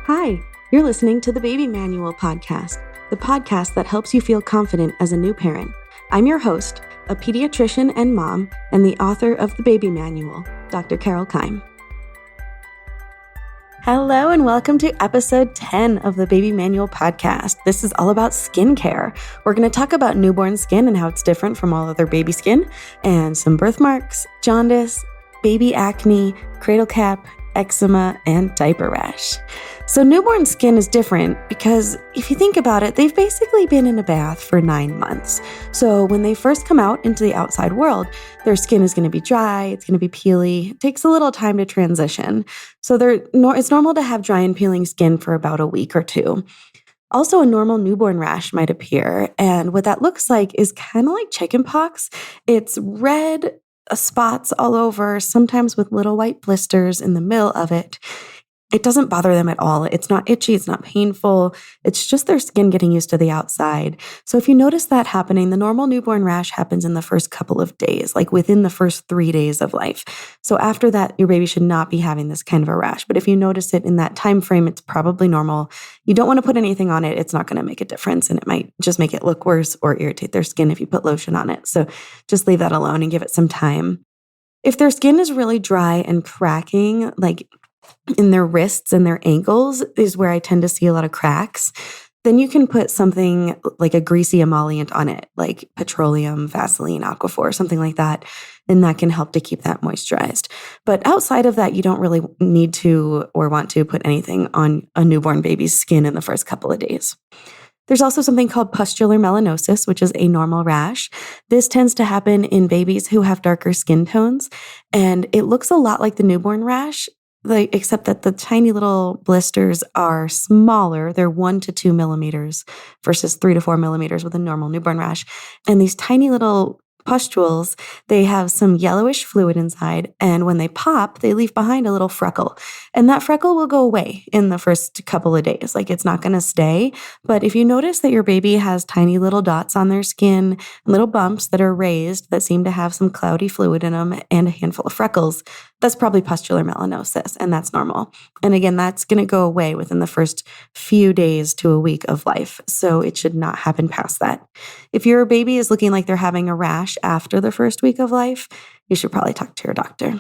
Hi, you're listening to the Baby Manual podcast, the podcast that helps you feel confident as a new parent. I'm your host, a pediatrician and mom, and the author of the Baby Manual, Dr. Carole Keim. Hello and welcome to episode 10 of the Baby Manual podcast. This is all about skincare. We're going to talk about newborn skin and how it's different from all other baby skin, and some birthmarks, jaundice, baby acne, cradle cap, eczema, and diaper rash. So newborn skin is different because if you think about it, they've basically been in a bath for 9 months. So when they first come out into the outside world, their skin is going to be dry, it's going to be peely. It takes a little time to transition. So it's normal to have dry and peeling skin for about a week or two. Also, a normal newborn rash might appear. And what that looks like is kind of like chickenpox. It's red spots all over, sometimes with little white blisters in the middle of it. It doesn't bother them at all. It's not itchy. It's not painful. It's just their skin getting used to the outside. So if you notice that happening, the normal newborn rash happens in the first couple of days, like within the first 3 days of life. So after that, your baby should not be having this kind of a rash. But if you notice it in that time frame, it's probably normal. You don't want to put anything on it. It's not going to make a difference. And it might just make it look worse or irritate their skin if you put lotion on it. So just leave that alone and give it some time. If their skin is really dry and cracking, like in their wrists and their ankles is where I tend to see a lot of cracks, then you can put something like a greasy emollient on it, like petroleum, Vaseline, Aquaphor, something like that. And that can help to keep that moisturized. But outside of that, you don't really need to or want to put anything on a newborn baby's skin in the first couple of days. There's also something called Pustular Melanosis, which is a normal rash. This tends to happen in babies who have darker skin tones, and it looks a lot like the newborn rash, except that the tiny little blisters are smaller. They're 1 to 2 millimeters versus 3 to 4 millimeters with a normal newborn rash. And these tiny little pustules, they have some yellowish fluid inside, and when they pop, they leave behind a little freckle. And that freckle will go away in the first couple of days. Like, it's not going to stay. But if you notice that your baby has tiny little dots on their skin, little bumps that are raised that seem to have some cloudy fluid in them and a handful of freckles, that's probably pustular melanosis, and that's normal. And again, that's going to go away within the first few days to a week of life. So it should not happen past that. If your baby is looking like they're having a rash after the first week of life, you should probably talk to your doctor.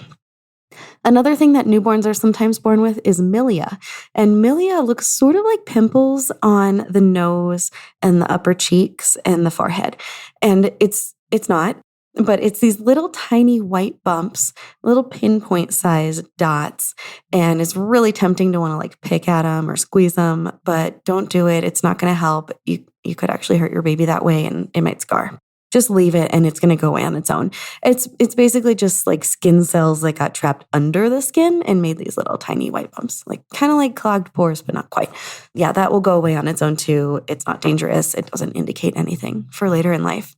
Another thing that newborns are sometimes born with is Milia. And Milia looks sort of like pimples on the nose and the upper cheeks and the forehead. And it's not. But it's these little tiny white bumps, little pinpoint sized dots, and it's really tempting to want to like pick at them or squeeze them, but don't do it. It's not going to help. You could actually hurt your baby that way, and it might scar. Just leave it, and it's going to go away on its own. It's basically just like skin cells that got trapped under the skin and made these little tiny white bumps, like kind of like clogged pores, but not quite. Yeah, that will go away on its own too. It's not dangerous. It doesn't indicate anything for later in life.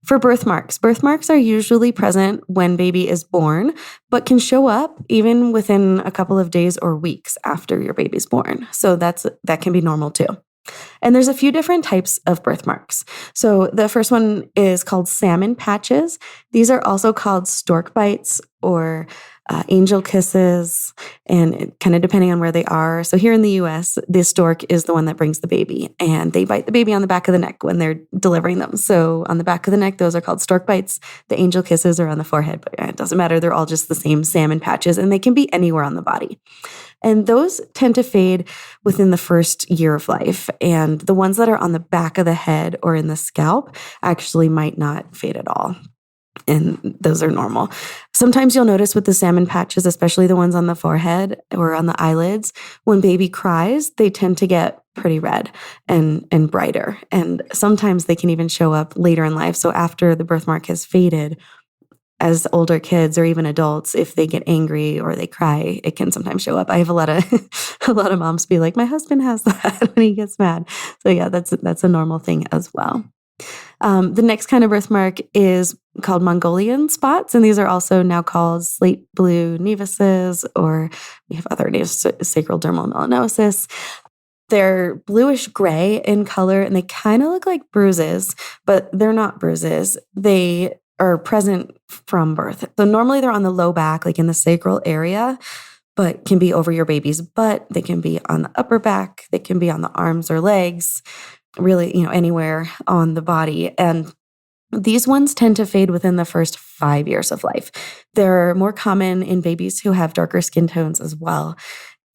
For birthmarks are usually present when baby is born, but can show up even within a couple of days or weeks after your baby's born. So that can be normal too. And there's a few different types of birthmarks. So the first one is called salmon patches. These are also called stork bites or angel kisses, and kind of depending on where they are. So here in the US, the stork is the one that brings the baby, and they bite the baby on the back of the neck when they're delivering them. So on the back of the neck, those are called stork bites. The angel kisses are on the forehead, but it doesn't matter. They're all just the same salmon patches, and they can be anywhere on the body. And those tend to fade within the first year of life. And the ones that are on the back of the head or in the scalp actually might not fade at all. And those are normal. Sometimes you'll notice with the salmon patches, especially the ones on the forehead or on the eyelids, when baby cries, they tend to get pretty red and brighter. And sometimes they can even show up later in life. So after the birthmark has faded, as older kids or even adults, if they get angry or they cry, it can sometimes show up. I have a lot of moms be like, my husband has that when he gets mad. So yeah, that's a normal thing as well. The next kind of birthmark is called Mongolian spots, and these are also now called slate blue nevuses, or we have other names, sacral dermal melanosis. They're bluish gray in color, and they kind of look like bruises, but they're not bruises. They are present from birth. So normally they're on the low back, like in the sacral area, but can be over your baby's butt. They can be on the upper back. They can be on the arms or legs, really, anywhere on the body. And these ones tend to fade within the first 5 years of life. They're more common in babies who have darker skin tones as well.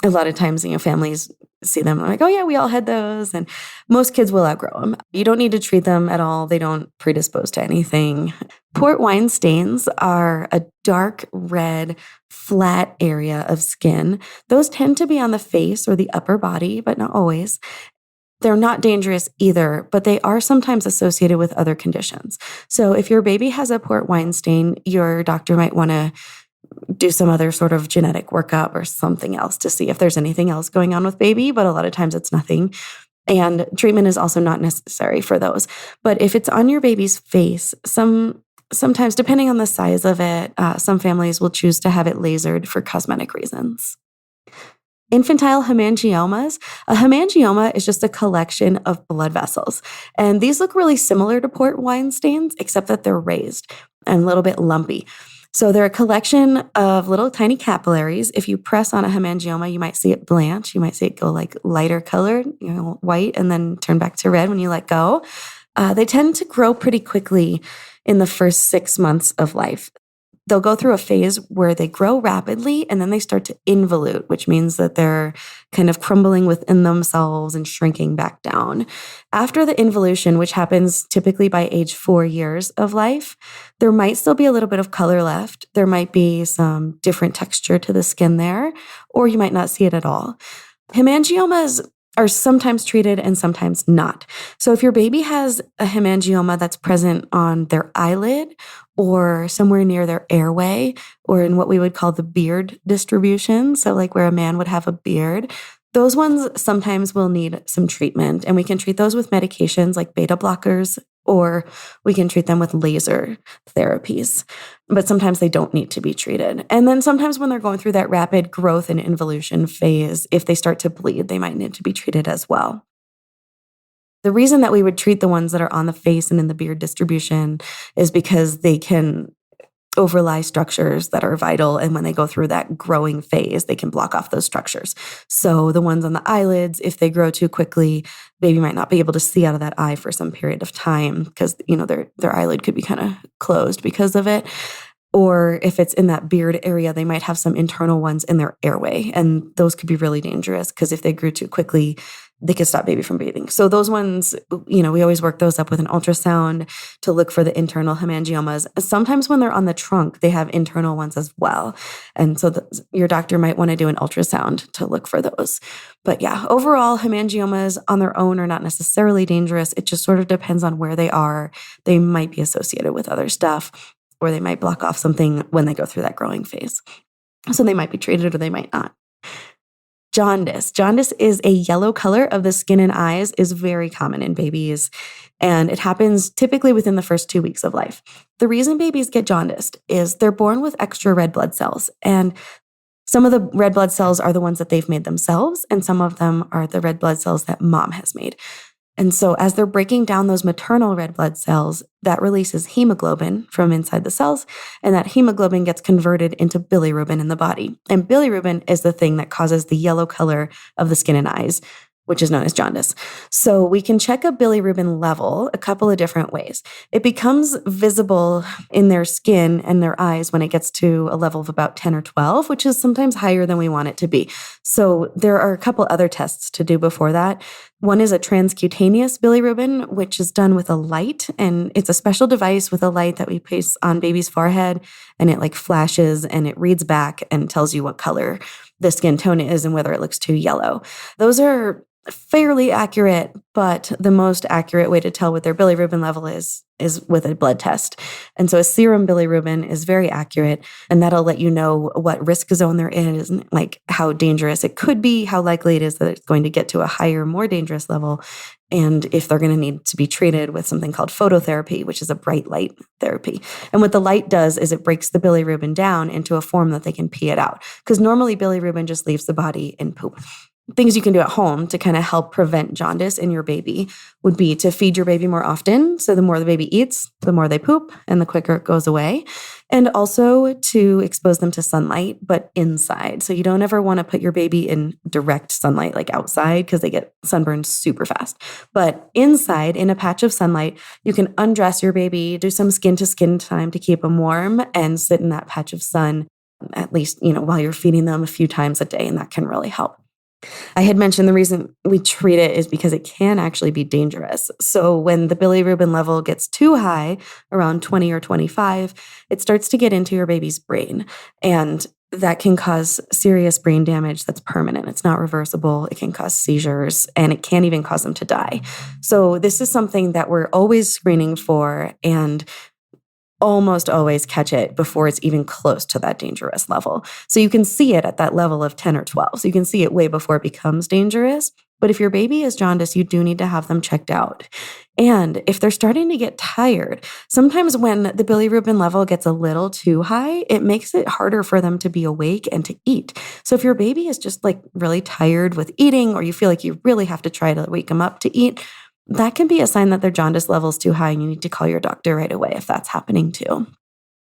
A lot of times, families see them like, oh yeah, we all had those. And most kids will outgrow them. You don't need to treat them at all. They don't predispose to anything. Port wine stains are a dark red, flat area of skin. Those tend to be on the face or the upper body, but not always. They're not dangerous either, but they are sometimes associated with other conditions. So if your baby has a port wine stain, your doctor might want to do some other sort of genetic workup or something else to see if there's anything else going on with baby, but a lot of times it's nothing. And treatment is also not necessary for those. But if it's on your baby's face, sometimes, depending on the size of it, some families will choose to have it lasered for cosmetic reasons. Infantile hemangiomas. A hemangioma is just a collection of blood vessels. And these look really similar to port wine stains, except that they're raised and a little bit lumpy. So they're a collection of little tiny capillaries. If you press on a hemangioma, you might see it blanch. You might see it go like lighter colored, white, and then turn back to red when you let go. They tend to grow pretty quickly in the first 6 months of life. They'll go through a phase where they grow rapidly and then they start to involute, which means that they're kind of crumbling within themselves and shrinking back down. After the involution, which happens typically by age 4 years of life, there might still be a little bit of color left. There might be some different texture to the skin there, or you might not see it at all. Hemangiomas are sometimes treated and sometimes not. So if your baby has a hemangioma that's present on their eyelid or somewhere near their airway or in what we would call the beard distribution, so like where a man would have a beard, those ones sometimes will need some treatment. And we can treat those with medications like beta blockers, or we can treat them with laser therapies. But sometimes they don't need to be treated. And then sometimes when they're going through that rapid growth and involution phase, if they start to bleed, they might need to be treated as well. The reason that we would treat the ones that are on the face and in the beard distribution is because they can overlie structures that are vital. And when they go through that growing phase, they can block off those structures. So the ones on the eyelids, if they grow too quickly, baby might not be able to see out of that eye for some period of time because, their eyelid could be kind of closed because of it. Or if it's in that beard area, they might have some internal ones in their airway. And those could be really dangerous because if they grew too quickly, they could stop baby from breathing. So those ones, we always work those up with an ultrasound to look for the internal hemangiomas. Sometimes when they're on the trunk, they have internal ones as well. And so your doctor might want to do an ultrasound to look for those. But yeah, overall, hemangiomas on their own are not necessarily dangerous. It just sort of depends on where they are. They might be associated with other stuff, or they might block off something when they go through that growing phase. So they might be treated or they might not. Jaundice. Jaundice is a yellow color of the skin and eyes, is very common in babies, and it happens typically within the first 2 weeks of life. The reason babies get jaundiced is they're born with extra red blood cells, and some of the red blood cells are the ones that they've made themselves, and some of them are the red blood cells that mom has made. And so as they're breaking down those maternal red blood cells, that releases hemoglobin from inside the cells, and that hemoglobin gets converted into bilirubin in the body. And bilirubin is the thing that causes the yellow color of the skin and eyes, which is known as jaundice. So we can check a bilirubin level a couple of different ways. It becomes visible in their skin and their eyes when it gets to a level of about 10 or 12, which is sometimes higher than we want it to be. So there are a couple other tests to do before that. One is a transcutaneous bilirubin, which is done with a light, and it's a special device with a light that we place on baby's forehead, and it flashes and it reads back and tells you what color the skin tone is and whether it looks too yellow. Those are fairly accurate, but the most accurate way to tell what their bilirubin level is with a blood test. And so a serum bilirubin is very accurate, and that'll let you know what risk zone they're in, how dangerous it could be, how likely it is that it's going to get to a higher, more dangerous level, and if they're going to need to be treated with something called phototherapy, which is a bright light therapy. And what the light does is it breaks the bilirubin down into a form that they can pee it out, because normally bilirubin just leaves the body in poop. things you can do at home to kind of help prevent jaundice in your baby would be to feed your baby more often. So the more the baby eats, the more they poop and the quicker it goes away. And also to expose them to sunlight, but inside. So you don't ever want to put your baby in direct sunlight, like outside, because they get sunburned super fast. But inside, in a patch of sunlight, you can undress your baby, do some skin to skin time to keep them warm, and sit in that patch of sun at least, while you're feeding them a few times a day. And that can really help. I had mentioned the reason we treat it is because it can actually be dangerous. So when the bilirubin level gets too high, around 20 or 25, it starts to get into your baby's brain. And that can cause serious brain damage that's permanent. It's not reversible. It can cause seizures, and it can even cause them to die. So this is something that we're always screening for, and almost always catch it before it's even close to that dangerous level. So you can see it at that level of 10 or 12. So you can see it way before it becomes dangerous. But if your baby is jaundice, you do need to have them checked out. And if they're starting to get tired, sometimes when the bilirubin level gets a little too high, it makes it harder for them to be awake and to eat. So if your baby is just like really tired with eating, or you feel like you really have to try to wake them up to eat, that can be a sign that their jaundice level is too high, and you need to call your doctor right away if that's happening too.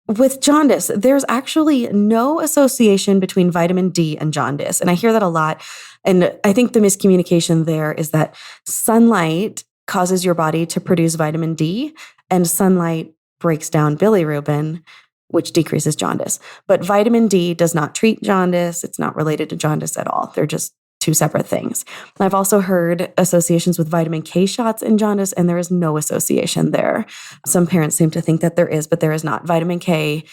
With jaundice, there's actually no association between vitamin D and jaundice. And I hear that a lot. And I think the miscommunication there is that sunlight causes your body to produce vitamin D, and sunlight breaks down bilirubin, which decreases jaundice. But vitamin D does not treat jaundice. It's not related to jaundice at all. They're just two separate things. I've also heard associations with vitamin K shots in jaundice, and there is no association there. Some parents seem to think that there is, but there is not. Vitamin K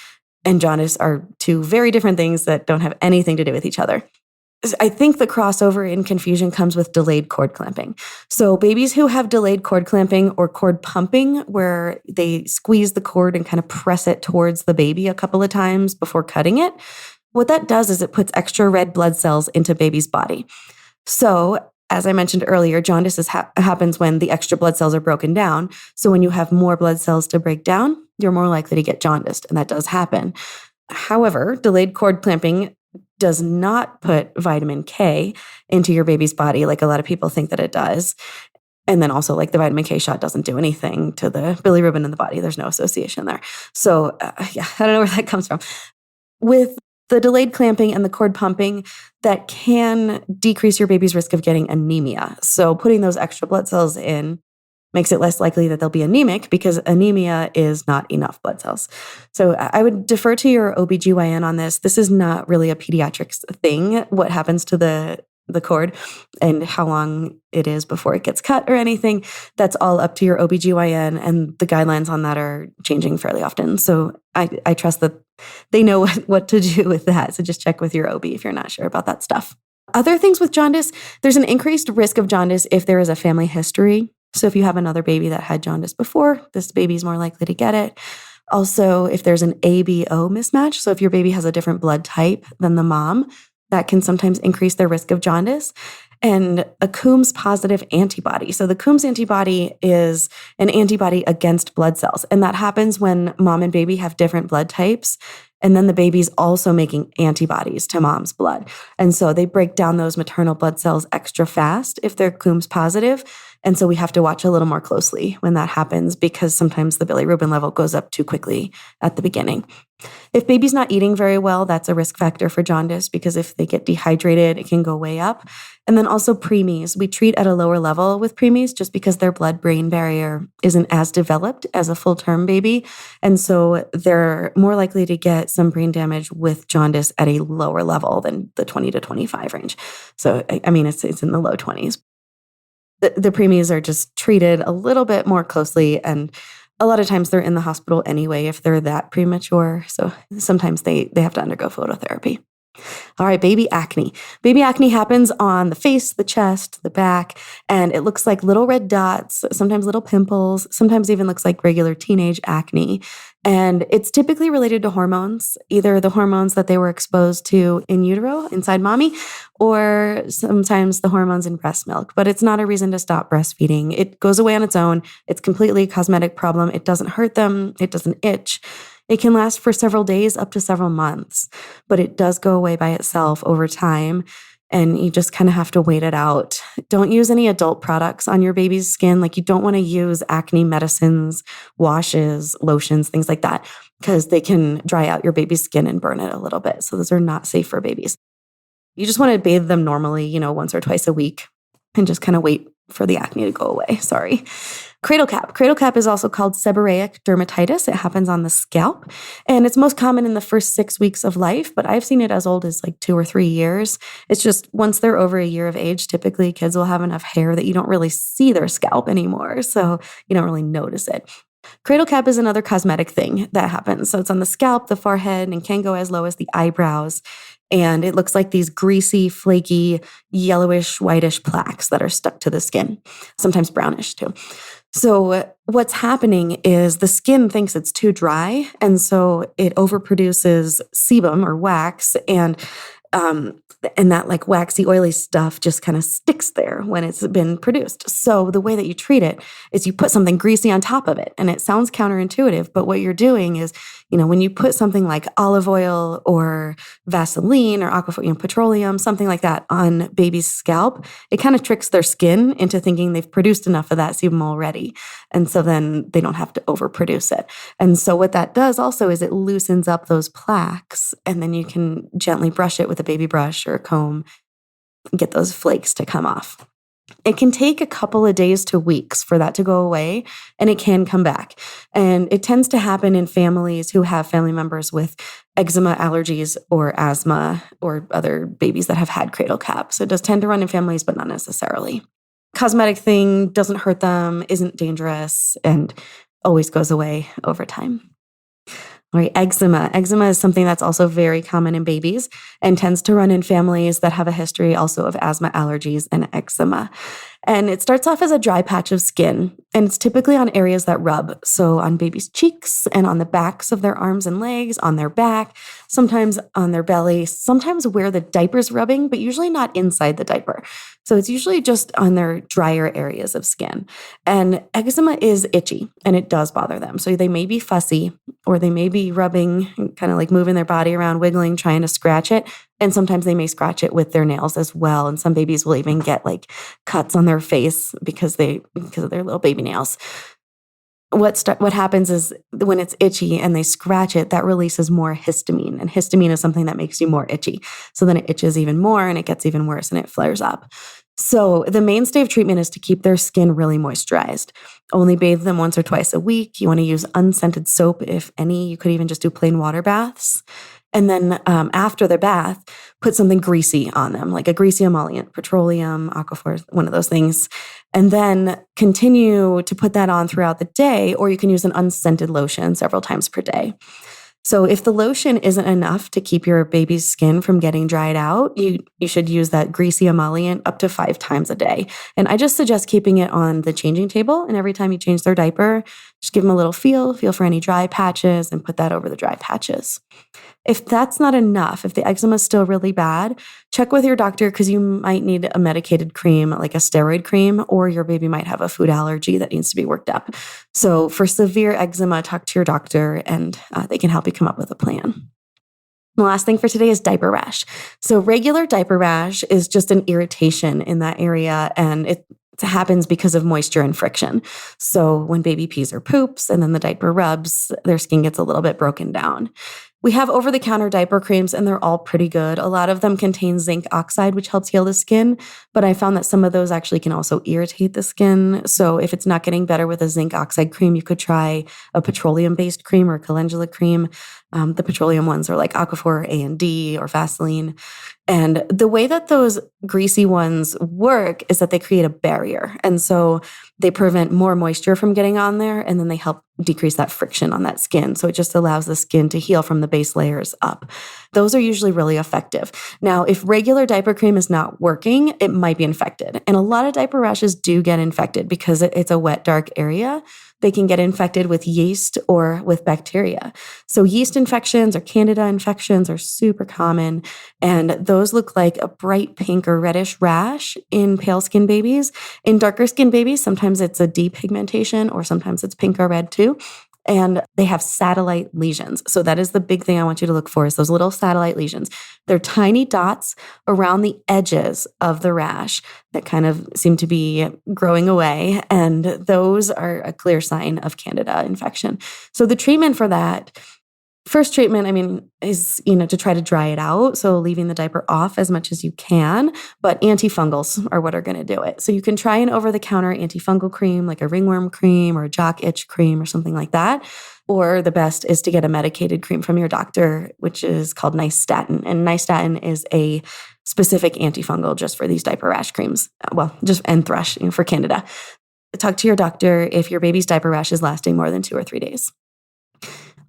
and jaundice are two very different things that don't have anything to do with each other. I think the crossover in confusion comes with delayed cord clamping. So babies who have delayed cord clamping or cord pumping, where they squeeze the cord and kind of press it towards the baby a couple of times before cutting it, what that does is it puts extra red blood cells into baby's body. So, as I mentioned earlier, jaundice happens when the extra blood cells are broken down. So when you have more blood cells to break down, you're more likely to get jaundiced, and that does happen. However, delayed cord clamping does not put vitamin K into your baby's body like a lot of people think that it does. And then also, like, the vitamin K shot doesn't do anything to the bilirubin in the body. There's no association there. So, I don't know where that comes from. With the delayed clamping and the cord pumping, that can decrease your baby's risk of getting anemia. So putting those extra blood cells in makes it less likely that they'll be anemic, because anemia is not enough blood cells. So I would defer to your OBGYN on this. This is not really a pediatrics thing, what happens to the cord and how long it is before it gets cut or anything. That's all up to your OBGYN, and the guidelines on that are changing fairly often. So I trust that they know what to do with that. So just check with your OB if you're not sure about that stuff. Other things with jaundice, there's an increased risk of jaundice if there is a family history. So if you have another baby that had jaundice before, this baby's more likely to get it. Also, if there's an ABO mismatch, so if your baby has a different blood type than the mom, that can sometimes increase their risk of jaundice. And a Coombs positive antibody. So the Coombs antibody is an antibody against blood cells. And that happens when mom and baby have different blood types. And then the baby's also making antibodies to mom's blood. And so they break down those maternal blood cells extra fast if they're Coombs positive. And so we have to watch a little more closely when that happens, because sometimes the bilirubin level goes up too quickly at the beginning. If baby's not eating very well, that's a risk factor for jaundice, because if they get dehydrated, it can go way up. And then also preemies. We treat at a lower level with preemies just because their blood-brain barrier isn't as developed as a full-term baby. And so they're more likely to get some brain damage with jaundice at a lower level than the 20 to 25 range. So, I mean, it's in the low 20s. The preemies are just treated a little bit more closely, and a lot of times they're in the hospital anyway if they're that premature. So sometimes they have to undergo phototherapy. All right, baby acne. Baby acne happens on the face, the chest, the back, and it looks like little red dots, sometimes little pimples, sometimes even looks like regular teenage acne. And it's typically related to hormones, either the hormones that they were exposed to in utero, inside mommy, or sometimes the hormones in breast milk. But it's not a reason to stop breastfeeding. It goes away on its own. It's completely a cosmetic problem. It doesn't hurt them. It doesn't itch. It can last for several days up to several months, but it does go away by itself over time. and you just kind of have to wait it out. Don't use any adult products on your baby's skin. Like you don't want to use acne medicines, washes, lotions, things like that, because they can dry out your baby's skin and burn it a little bit. So those are not safe for babies. You just want to bathe them normally, once or twice a week and just kind of wait for the acne to go away. Sorry. Cradle cap. Cradle cap is also called seborrheic dermatitis. It happens on the scalp, and it's most common in the first 6 weeks of life, but I've seen it as old as like 2 or 3 years. It's just once they're over a year of age, typically kids will have enough hair that you don't really see their scalp anymore, so you don't really notice it. Cradle cap is another cosmetic thing that happens. So it's on the scalp, the forehead, and can go as low as the eyebrows. And it looks like these greasy, flaky, yellowish, whitish plaques that are stuck to the skin, sometimes brownish too. So what's happening is the skin thinks it's too dry, and so it overproduces sebum or wax, and that like waxy, oily stuff just kind of sticks there when it's been produced. So the way that you treat it is you put something greasy on top of it. And it sounds counterintuitive, but what you're doing is, when you put something like olive oil or Vaseline or petroleum, something like that on baby's scalp, it kind of tricks their skin into thinking they've produced enough of that sebum already. And so then they don't have to overproduce it. And so what that does also is it loosens up those plaques, and then you can gently brush it with a baby brush or a comb and get those flakes to come off. It can take a couple of days to weeks for that to go away, and it can come back. And it tends to happen in families who have family members with eczema, allergies, or asthma, or other babies that have had cradle cap. So it does tend to run in families, but not necessarily. Cosmetic thing, doesn't hurt them, isn't dangerous, and always goes away over time. All right, eczema. Eczema is something that's also very common in babies and tends to run in families that have a history also of asthma, allergies, and eczema. And it starts off as a dry patch of skin, and it's typically on areas that rub. So on babies' cheeks and on the backs of their arms and legs, on their back, sometimes on their belly, sometimes where the diaper's rubbing, but usually not inside the diaper. So it's usually just on their drier areas of skin. And eczema is itchy, and it does bother them. So they may be fussy, or they may be rubbing, kind of like moving their body around, wiggling, trying to scratch it. And sometimes they may scratch it with their nails as well. And some babies will even get like cuts on their face because of their little baby nails. What happens is when it's itchy and they scratch it, that releases more histamine. And histamine is something that makes you more itchy. So then it itches even more, and it gets even worse, and it flares up. So the mainstay of treatment is to keep their skin really moisturized. Only bathe them once or twice a week. You want to use unscented soap, if any. You could even just do plain water baths. And then after the bath, put something greasy on them, like a greasy emollient, petroleum, aquaphor, one of those things. And then continue to put that on throughout the day, or you can use an unscented lotion several times per day. So if the lotion isn't enough to keep your baby's skin from getting dried out, you should use that greasy emollient up to 5 times a day. And I just suggest keeping it on the changing table. And every time you change their diaper, just give them a little feel for any dry patches, and put that over the dry patches. If that's not enough, if the eczema is still really bad, check with your doctor, because you might need a medicated cream, like a steroid cream, or your baby might have a food allergy that needs to be worked up. So for severe eczema, talk to your doctor, and they can help you come up with a plan. The last thing for today is diaper rash. So regular diaper rash is just an irritation in that area, and it happens because of moisture and friction. So when baby pees or poops and then the diaper rubs, their skin gets a little bit broken down. We have over-the-counter diaper creams, and they're all pretty good. A lot of them contain zinc oxide, which helps heal the skin, but I found that some of those actually can also irritate the skin. So if it's not getting better with a zinc oxide cream, you could try a petroleum-based cream or a calendula cream. The petroleum ones are like Aquaphor A and D or Vaseline. And the way that those greasy ones work is that they create a barrier. And so they prevent more moisture from getting on there, and then they help decrease that friction on that skin. So it just allows the skin to heal from the base layers up. Those are usually really effective. Now, if regular diaper cream is not working, it might be infected. And a lot of diaper rashes do get infected because it's a wet, dark area. They can get infected with yeast or with bacteria. So yeast infections or candida infections are super common, and those look like a bright pink or reddish rash in pale skin babies. In darker skin babies, sometimes it's a depigmentation, or sometimes it's pink or red too. and they have satellite lesions. So that is the big thing I want you to look for is those little satellite lesions. They're tiny dots around the edges of the rash that kind of seem to be growing away. And those are a clear sign of Candida infection. So the treatment for that, first treatment, is, to try to dry it out. So leaving the diaper off as much as you can, but antifungals are what are going to do it. So you can try an over-the-counter antifungal cream, like a ringworm cream or a jock itch cream or something like that. Or the best is to get a medicated cream from your doctor, which is called nystatin. And nystatin is a specific antifungal just for these diaper rash creams. And thrush, for Candida. Talk to your doctor if your baby's diaper rash is lasting more than 2 or 3 days.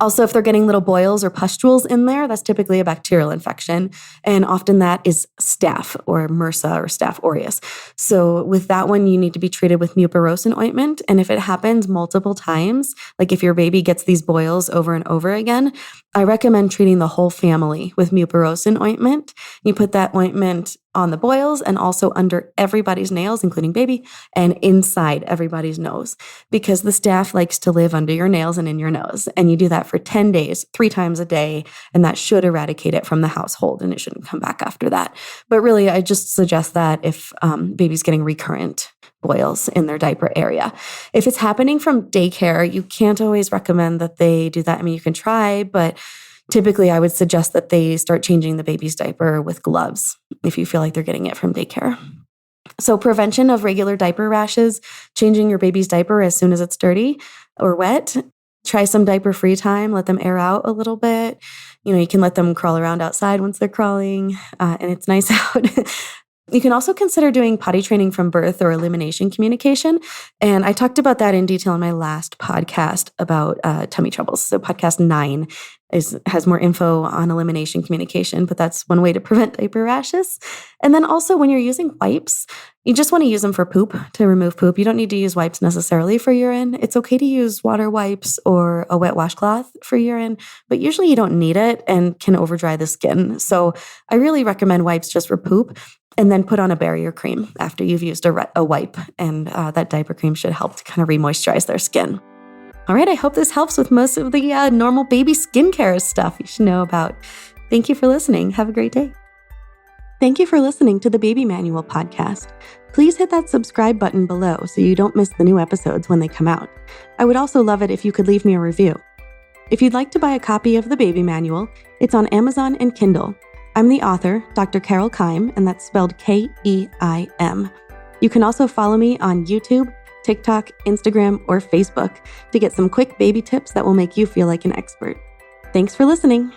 Also, if they're getting little boils or pustules in there, that's typically a bacterial infection. And often that is staph or MRSA or Staph aureus. So with that one, you need to be treated with mupirocin ointment. And if it happens multiple times, like if your baby gets these boils over and over again, I recommend treating the whole family with mupirocin ointment. You put that ointment on the boils and also under everybody's nails, including baby, and inside everybody's nose, because the staph likes to live under your nails and in your nose. And you do that for 10 days, 3 times a day, and that should eradicate it from the household, and it shouldn't come back after that. But really, I just suggest that if baby's getting recurrent boils in their diaper area. If it's happening from daycare, you can't always recommend that they do that. You can try, but typically I would suggest that they start changing the baby's diaper with gloves if you feel like they're getting it from daycare. So prevention of regular diaper rashes, changing your baby's diaper as soon as it's dirty or wet. Try some diaper-free time. Let them air out a little bit. You can let them crawl around outside once they're crawling and it's nice out. You can also consider doing potty training from birth or elimination communication. And I talked about that in detail in my last podcast about tummy troubles. So podcast 9 has more info on elimination communication, but that's one way to prevent diaper rashes. And then also when you're using wipes, you just want to use them for poop, to remove poop. You don't need to use wipes necessarily for urine. It's okay to use water wipes or a wet washcloth for urine, but usually you don't need it and can overdry the skin. So I really recommend wipes just for poop. And then put on a barrier cream after you've used a wipe. And that diaper cream should help to kind of re-moisturize their skin. All right, I hope this helps with most of the normal baby skincare stuff you should know about. Thank you for listening. Have a great day. Thank you for listening to the Baby Manual podcast. Please hit that subscribe button below so you don't miss the new episodes when they come out. I would also love it if you could leave me a review. If you'd like to buy a copy of the Baby Manual, it's on Amazon and Kindle. I'm the author, Dr. Carole Keim, and that's spelled Keim. You can also follow me on YouTube, TikTok, Instagram, or Facebook to get some quick baby tips that will make you feel like an expert. Thanks for listening.